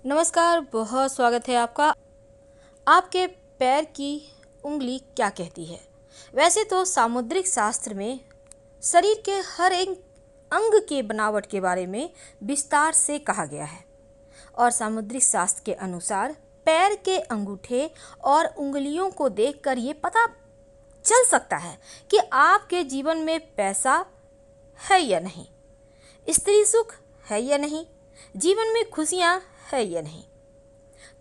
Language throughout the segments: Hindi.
नमस्कार, बहुत स्वागत है आपका। आपके पैर की उंगली क्या कहती है? वैसे तो सामुद्रिक शास्त्र में शरीर के हर एक अंग के बनावट के बारे में विस्तार से कहा गया है और सामुद्रिक शास्त्र के अनुसार पैर के अंगूठे और उंगलियों को देखकर ये पता चल सकता है कि आपके जीवन में पैसा है या नहीं, स्त्री सुख है या नहीं, जीवन में खुशियाँ है या नहीं।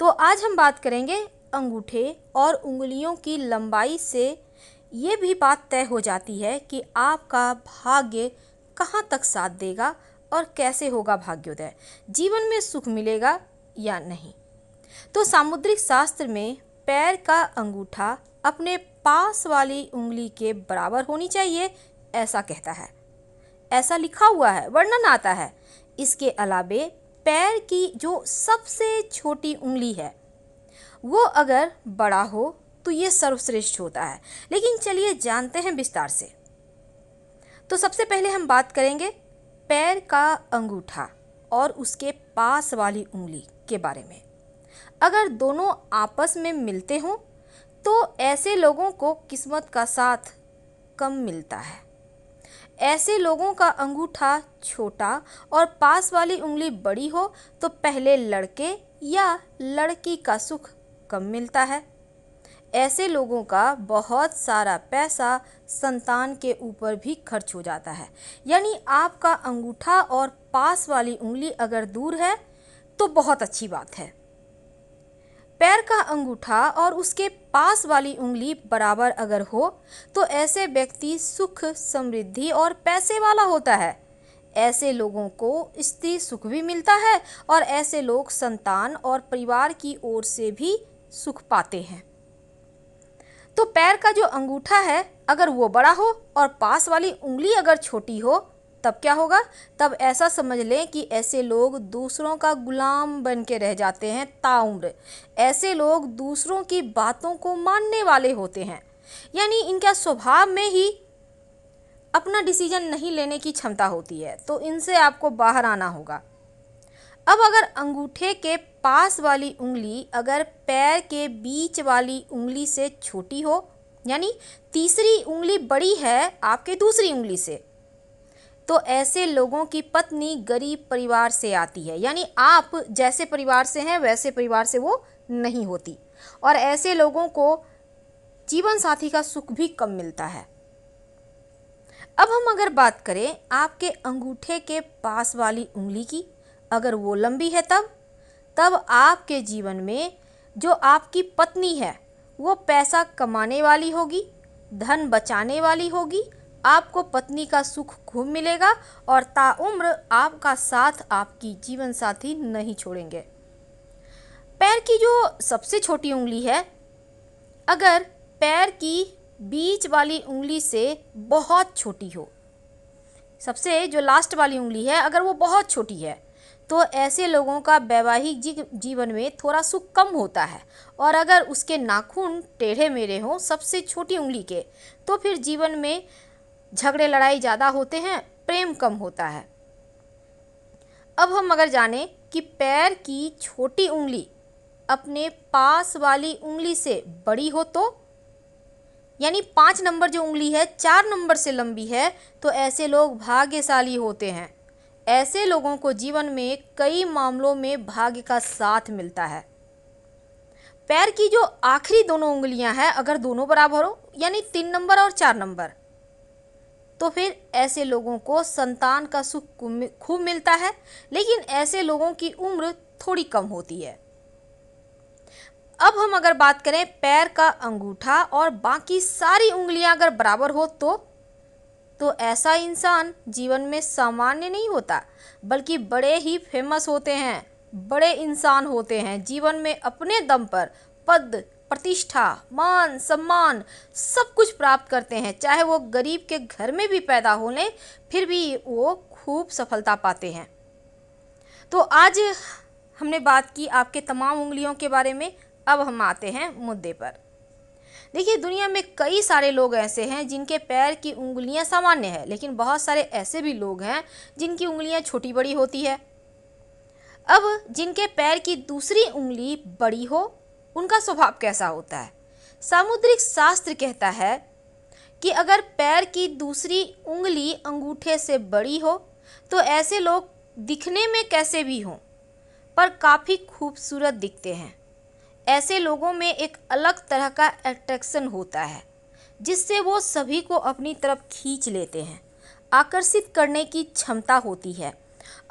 तो आज हम बात करेंगे अंगूठे और उंगलियों की लंबाई से ये भी बात तय हो जाती है कि आपका भाग्य कहाँ तक साथ देगा और कैसे होगा भाग्योदय, जीवन में सुख मिलेगा या नहीं। तो सामुद्रिक शास्त्र में पैर का अंगूठा अपने पास वाली उंगली के बराबर होनी चाहिए, ऐसा कहता है। ऐसा लिखा हुआ है, वर्णन आता है। इसके अलावे पैर की जो सबसे छोटी उंगली है वो अगर बड़ा हो तो ये सर्वश्रेष्ठ होता है। लेकिन चलिए जानते हैं विस्तार से। तो सबसे पहले हम बात करेंगे पैर का अंगूठा और उसके पास वाली उंगली के बारे में। अगर दोनों आपस में मिलते हों तो ऐसे लोगों को किस्मत का साथ कम मिलता है। ऐसे लोगों का अंगूठा छोटा और पास वाली उंगली बड़ी हो तो पहले लड़के या लड़की का सुख कम मिलता है। ऐसे लोगों का बहुत सारा पैसा संतान के ऊपर भी खर्च हो जाता है। यानी आपका अंगूठा और पास वाली उंगली अगर दूर है तो बहुत अच्छी बात है। पैर का अंगूठा और उसके पास वाली उंगली बराबर अगर हो तो ऐसे व्यक्ति सुख, समृद्धि और पैसे वाला होता है। ऐसे लोगों को स्त्री सुख भी मिलता है और ऐसे लोग संतान और परिवार की ओर से भी सुख पाते हैं। तो पैर का जो अंगूठा है अगर वो बड़ा हो और पास वाली उंगली अगर छोटी हो तब क्या होगा? तब ऐसा समझ लें कि ऐसे लोग दूसरों का गुलाम बन के रह जाते हैं ताउम्र। ऐसे लोग दूसरों की बातों को मानने वाले होते हैं। यानी इनका स्वभाव में ही अपना डिसीजन नहीं लेने की क्षमता होती है। तो इनसे आपको बाहर आना होगा। अब अगर अंगूठे के पास वाली उंगली अगर पैर के बीच वाली उंगली से छोटी हो, यानी तीसरी उंगली बड़ी है आपके दूसरी उंगली से, तो ऐसे लोगों की पत्नी गरीब परिवार से आती है। यानी आप जैसे परिवार से हैं वैसे परिवार से वो नहीं होती और ऐसे लोगों को जीवन साथी का सुख भी कम मिलता है। अब हम अगर बात करें आपके अंगूठे के पास वाली उंगली की, अगर वो लंबी है तब आपके जीवन में जो आपकी पत्नी है वो पैसा कमाने वाली होगी, धन बचाने वाली होगी, आपको पत्नी का सुख खूब मिलेगा और ताउम्र आपका साथ आपकी जीवन साथी नहीं छोड़ेंगे। पैर की जो सबसे छोटी उंगली है अगर पैर की बीच वाली उंगली से बहुत छोटी हो, सबसे जो लास्ट वाली उंगली है अगर वो बहुत छोटी है तो ऐसे लोगों का वैवाहिक जीवन में थोड़ा सुख कम होता है। और अगर उसके नाखून टेढ़े मेढ़े हों सबसे छोटी उंगली के तो फिर जीवन में झगड़े लड़ाई ज़्यादा होते हैं, प्रेम कम होता है। अब हम अगर जानें कि पैर की छोटी उंगली अपने पास वाली उंगली से बड़ी हो तो, यानी 5 नंबर जो उंगली है 4 नंबर से लंबी है, तो ऐसे लोग भाग्यशाली होते हैं। ऐसे लोगों को जीवन में कई मामलों में भाग्य का साथ मिलता है। पैर की जो आखिरी दोनों उंगलियां हैं अगर दोनों बराबर हो, यानी 3 नंबर और 4 नंबर, तो फिर ऐसे लोगों को संतान का सुख खूब मिलता है। लेकिन ऐसे लोगों की उम्र थोड़ी कम होती है। अब हम अगर बात करें पैर का अंगूठा और बाकी सारी उंगलियां अगर बराबर हो तो ऐसा इंसान जीवन में सामान्य नहीं होता बल्कि बड़े ही फेमस होते हैं, बड़े इंसान होते हैं। जीवन में अपने दम पर पद, प्रतिष्ठा, मान, सम्मान सब कुछ प्राप्त करते हैं। चाहे वो गरीब के घर में भी पैदा हो लें फिर भी वो खूब सफलता पाते हैं। तो आज हमने बात की आपके तमाम उंगलियों के बारे में। अब हम आते हैं मुद्दे पर। देखिए, दुनिया में कई सारे लोग ऐसे हैं जिनके पैर की उंगलियां सामान्य है, लेकिन बहुत सारे ऐसे भी लोग हैं जिनकी उंगलियां छोटी बड़ी होती है। अब जिनके पैर की दूसरी उंगली बड़ी हो, उनका स्वभाव कैसा होता है? सामुद्रिक शास्त्र कहता है कि अगर पैर की दूसरी उंगली अंगूठे से बड़ी हो तो ऐसे लोग दिखने में कैसे भी हों पर काफ़ी खूबसूरत दिखते हैं। ऐसे लोगों में एक अलग तरह का अट्रैक्शन होता है जिससे वो सभी को अपनी तरफ खींच लेते हैं। आकर्षित करने की क्षमता होती है।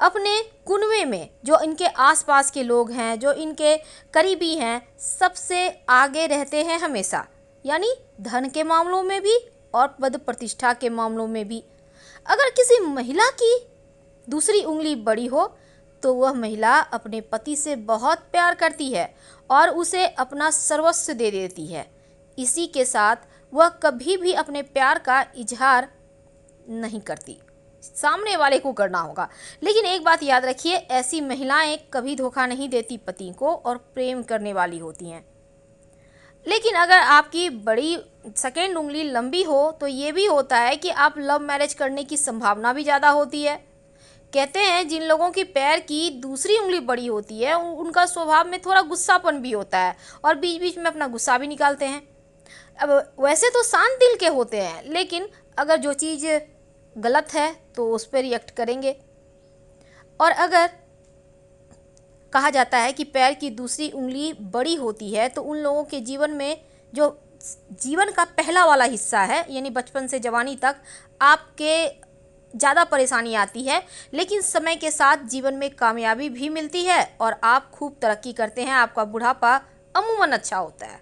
अपने कुनबे में जो इनके आसपास के लोग हैं, जो इनके करीबी हैं, सबसे आगे रहते हैं हमेशा, यानी धन के मामलों में भी और पद प्रतिष्ठा के मामलों में भी। अगर किसी महिला की दूसरी उंगली बड़ी हो तो वह महिला अपने पति से बहुत प्यार करती है और उसे अपना सर्वस्व दे देती है। इसी के साथ वह कभी भी अपने प्यार का इजहार नहीं करती, सामने वाले को करना होगा। लेकिन एक बात याद रखिए, ऐसी महिलाएं कभी धोखा नहीं देती पति को और प्रेम करने वाली होती हैं। लेकिन अगर आपकी बड़ी सेकेंड उंगली लंबी हो तो ये भी होता है कि आप लव मैरिज करने की संभावना भी ज़्यादा होती है। कहते हैं जिन लोगों की पैर की दूसरी उंगली बड़ी होती है उनका स्वभाव में थोड़ा गुस्सापन भी होता है और बीच बीच में अपना गुस्सा भी निकालते हैं। अब वैसे तो शांत दिल के होते हैं, लेकिन अगर जो चीज़ गलत है तो उस पर रिएक्ट करेंगे। और अगर कहा जाता है कि पैर की दूसरी उंगली बड़ी होती है तो उन लोगों के जीवन में जो जीवन का पहला वाला हिस्सा है, यानी बचपन से जवानी तक, आपके ज़्यादा परेशानी आती है, लेकिन समय के साथ जीवन में कामयाबी भी मिलती है और आप खूब तरक्की करते हैं। आपका बुढ़ापा अमूमन अच्छा होता है,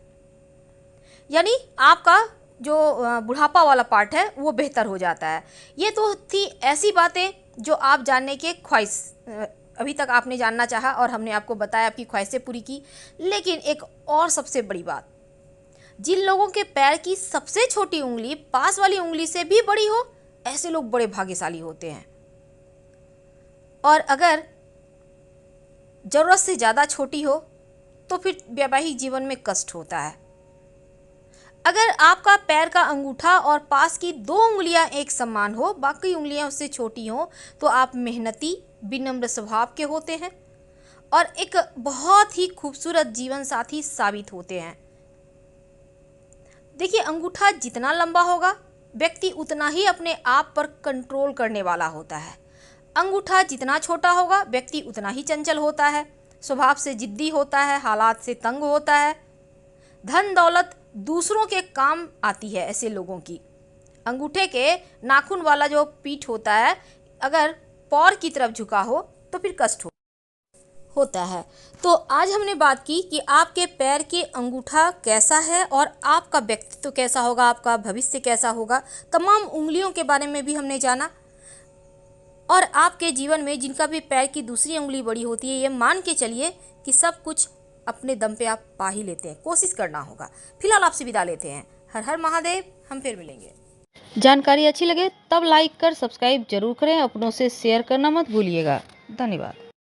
यानी आपका जो बुढ़ापा वाला पार्ट है वो बेहतर हो जाता है। ये तो थी ऐसी बातें जो आप जानने के ख्वाहिश, अभी तक आपने जानना चाहा और हमने आपको बताया, आपकी ख्वाहिशें पूरी की। लेकिन एक और सबसे बड़ी बात, जिन लोगों के पैर की सबसे छोटी उंगली पास वाली उंगली से भी बड़ी हो, ऐसे लोग बड़े भाग्यशाली होते हैं। और अगर ज़रूरत से ज़्यादा छोटी हो तो फिर वैवाहिक जीवन में कष्ट होता है। अगर आपका पैर का अंगूठा और पास की 2 उंगलियां एक समान हो, बाकी उंगलियां उससे छोटी हो, तो आप मेहनती, विनम्र स्वभाव के होते हैं और एक बहुत ही खूबसूरत जीवन साथी साबित होते हैं। देखिए, अंगूठा जितना लंबा होगा व्यक्ति उतना ही अपने आप पर कंट्रोल करने वाला होता है। अंगूठा जितना छोटा होगा व्यक्ति उतना ही चंचल होता है, स्वभाव से जिद्दी होता है, हालात से तंग होता है। धन दौलत दूसरों के काम आती है ऐसे लोगों की। अंगूठे के नाखून वाला जो पीठ होता है, अगर पैर की तरफ झुका हो तो फिर कष्ट होता है। तो आज हमने बात की कि आपके पैर के अंगूठा कैसा है और आपका व्यक्तित्व कैसा होगा, आपका भविष्य कैसा होगा। तमाम उंगलियों के बारे में भी हमने जाना और आपके जीवन में जिनका भी पैर की दूसरी उंगली बड़ी होती है, ये मान के चलिए कि सब कुछ अपने दम पे आप पा ही लेते हैं। कोशिश करना होगा। फिलहाल आपसे विदा लेते हैं। हर हर महादेव। हम फिर मिलेंगे। जानकारी अच्छी लगे तब लाइक कर सब्सक्राइब जरूर करें। अपनों से शेयर करना मत भूलिएगा। धन्यवाद।